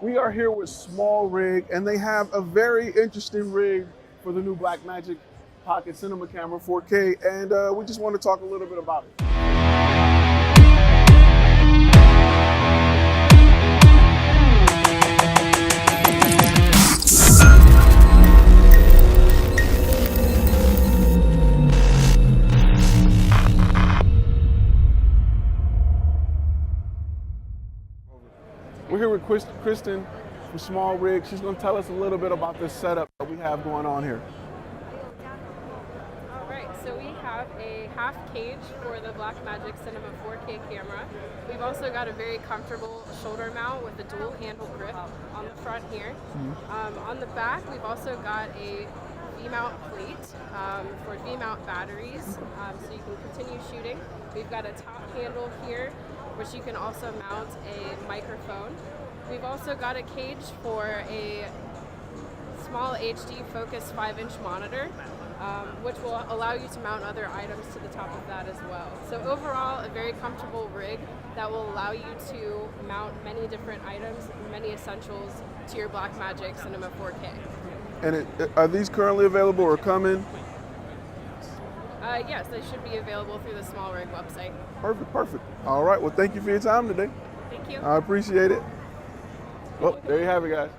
We are here with SmallRig, and they have a very interesting rig for the new Blackmagic Pocket Cinema Camera 4K, and we just want to talk a little bit about it. We're here with Kristen from SmallRig. She's going to tell us a little bit about this setup that we have going on here. All right, so we have a half cage for the Blackmagic Cinema 4K camera. We've also got a very comfortable shoulder mount with a dual handle grip on the front here. On the back, we've also got a V-mount plate for V-mount batteries, so you can continue shooting. We've got a top handle here, which you can also mount a microphone. We've also got a cage for a small HD focus 5-inch monitor, which will allow you to mount other items to the top of that as well. So overall, a very comfortable rig that will allow you to mount many different items, many essentials to your Blackmagic Cinema 4K. And are these currently available or coming? Yes, they should be available through the SmallRig website. Perfect. All right, well, thank you for your time today. Thank you. I appreciate it. Well, there you have it, guys.